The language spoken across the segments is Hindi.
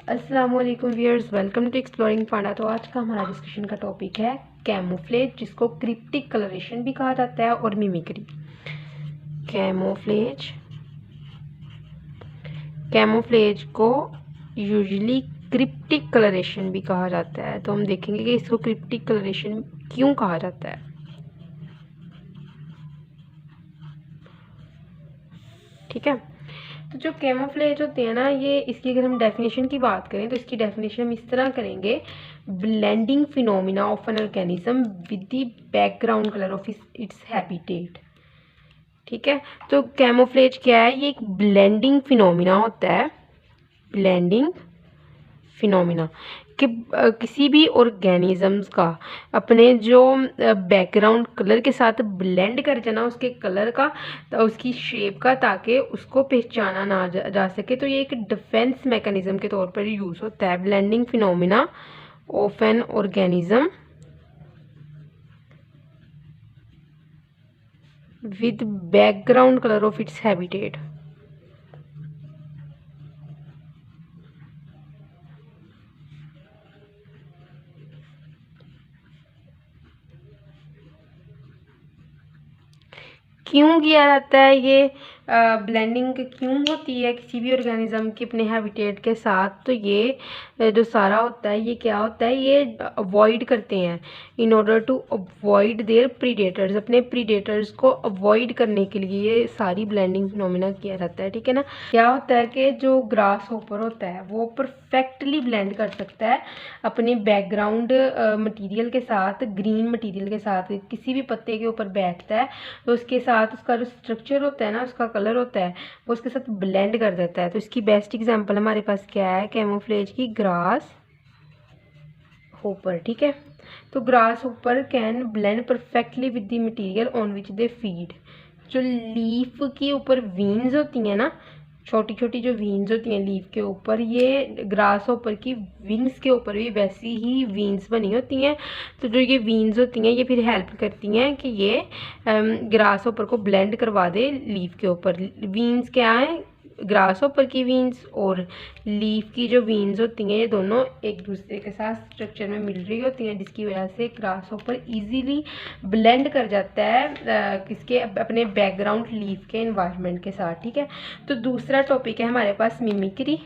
अस्सलाम वालेकुम व्यूअर्स, वेलकम टू एक्सप्लोरिंग पांडा। तो आज का हमारा डिस्कशन का टॉपिक है कैमोफ्लेज, जिसको क्रिप्टिक कलरेशन भी कहा जाता है और मिमिक्री। कैमोफ्लेज, कैमोफ्लेज को यूजुअली क्रिप्टिक कलरेशन भी कहा जाता है। तो हम देखेंगे कि इसको क्रिप्टिक कलरेशन क्यों कहा जाता है। ठीक है, तो जो कैमोफ्लेज होते हैं ना, ये इसकी अगर हम डेफिनेशन की बात करें तो इसकी डेफिनेशन हम इस तरह करेंगे: blending phenomena of an organism with the background colour of its habitat. ठीक है, तो कैमोफ्लेज क्या है? ये एक ब्लेंडिंग फिनोमिना होता है। ब्लेंडिंग फिनोमिना कि किसी भी ऑर्गेनिजम्स का अपने जो बैकग्राउंड कलर के साथ ब्लेंड कर जाना उसके कलर का, तो उसकी शेप का, ताकि उसको पहचाना ना जा सके। तो ये एक डिफेंस मैकेनिज्म के तौर पर यूज़ होता है। Blending phenomena of an organism with background colour of its habitat. क्यों किया जाता है ये ब्लेंडिंग क्यों होती है किसी भी ऑर्गेनिज्म के अपने हैबिटेट के साथ? तो ये जो सारा होता है, ये क्या होता है, ये अवॉइड करते हैं in order to avoid their predators. अपने प्रीडेटर्स को अवॉइड करने के लिए ये सारी ब्लेंडिंग फिनोमिना किया जाता है। ठीक है ना। क्या होता है कि जो ग्रास होपर होता है वो परफेक्टली ब्लेंड कर सकता है अपने बैकग्राउंड मटेरियल के साथ, ग्रीन मटेरियल के साथ। किसी भी पत्ते के ऊपर बैठता है तो उसके साथ उसका जो स्ट्रक्चर होता है ना, उसका कलर होता है, वो उसके साथ ब्लेंड कर देता है। तो इसकी बेस्ट एग्जांपल हमारे पास क्या है? कैमोफ्लेज की ग्रास होपर। ठीक है, तो grass hopper can blend perfectly with the material on which they feed. जो लीफ के ऊपर वीन्स होती हैं ना, छोटी छोटी जो वीन्स होती हैं लीफ के ऊपर, ये ग्रास होपर की विंग्स के ऊपर भी वैसी ही वीन्स बनी होती हैं। तो जो ये वीन्स होती हैं ये फिर हेल्प करती हैं कि ये ग्रास होपर को ब्लेंड करवा दे लीफ के ऊपर। वीन्स क्या है? ग्रास होपर की वीन्स और लीफ की जो वीन्स होती हैं, ये दोनों एक दूसरे के साथ स्ट्रक्चर में मिल रही होती हैं, जिसकी वजह से ग्रास होपर इजीली ब्लेंड कर जाता है किसके? अपने बैकग्राउंड लीफ के एनवायरनमेंट के साथ। ठीक है, तो दूसरा टॉपिक है हमारे पास मिमिक्री।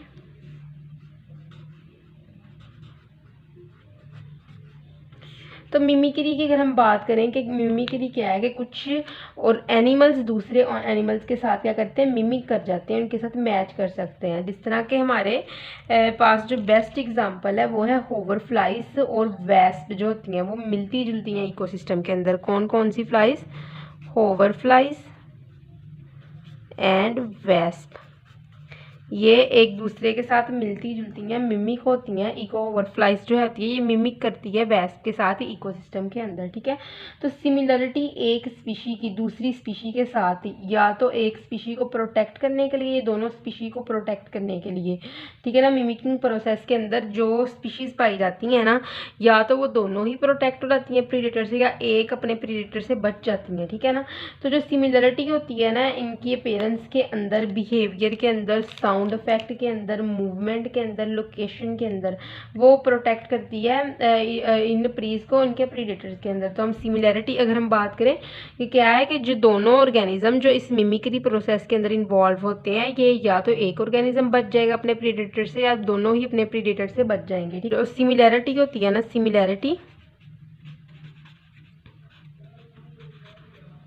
तो मिमिक्री की अगर हम बात करें कि मिमिक्री क्या है, कि कुछ और एनिमल्स दूसरे एनिमल्स के साथ क्या करते हैं? मिमिक कर जाते हैं, उनके साथ मैच कर सकते हैं। जिस तरह के हमारे पास जो बेस्ट एग्जांपल है वो है होवर फ्लाइज और वेस्प, जो होती हैं वो मिलती जुलती हैं इकोसिस्टम के अंदर। कौन कौन सी flies? Hover flies and wasp. ये एक दूसरे के साथ मिलती जुलती हैं, मिमिक होती हैं। इको ओवरफ्लाइज जो होती है ये मिमिक करती है वेस्प के साथ इकोसिस्टम के अंदर। ठीक है, तो सिमिलरिटी एक स्पीशी की दूसरी स्पीशी के साथ, या तो एक स्पीशी को प्रोटेक्ट करने के लिए, दोनों स्पीशी को प्रोटेक्ट करने के लिए। ठीक है ना। मिमिकिंग प्रोसेस के अंदर जो स्पीशीज पाई जाती हैं ना, या तो वो दोनों ही प्रोटेक्ट हो जाती हैं प्रीडेटर से, या एक अपने प्रीडेटर से बच जाती हैं। ठीक है ना। तो जो सिमिलरिटी होती है ना इनकी अपीयरेंस के अंदर, बिहेवियर के अंदर, साउंड इफेक्ट के अंदर, मूवमेंट के अंदर, लोकेशन के अंदर, वो प्रोटेक्ट करती है इन प्रीज को उनके प्रीडेटर्स के अंदर। तो हम सिमिलरिटी अगर हम बात करें कि क्या है, कि जो दोनों ऑर्गेनिज्म जो इस मिमिक्री प्रोसेस के अंदर इन्वॉल्व होते हैं, ये या तो एक ऑर्गेनिज्म बच जाएगा अपने प्रीडेटर से, या दोनों ही अपने प्रीडेटर से बच जाएंगे। ठीक है, सिमिलरिटी होती है ना, सिमिलरिटी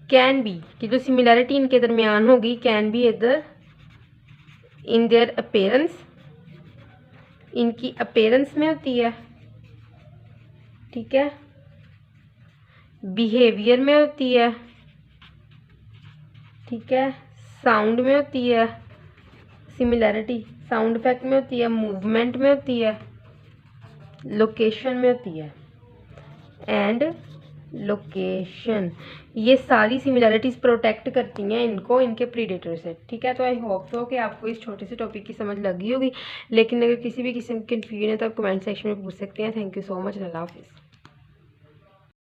कैन बी, कि जो सिमिलरिटी इनके दरमियान होगी, कैन बी इधर इन देयर अपीयरेंस, इनकी अपीयरेंस में होती है। ठीक है, बिहेवियर में होती है। ठीक है, साउंड में होती है सिमिलरिटी, साउंड इफेक्ट में होती है, मूवमेंट में होती है, लोकेशन में होती है, एंड लोकेशन। ये सारी सिमिलरिटीज प्रोटेक्ट करती हैं इनको इनके प्रीडेटर से। ठीक है, तो आई होप तो कि आपको इस छोटे से टॉपिक की समझ लगी होगी। लेकिन अगर किसी भी किस्म की कन्फ्यूजन है तो आप कमेंट सेक्शन में पूछ सकते हैं। Thank you so much. अल्लाह हाफिज़।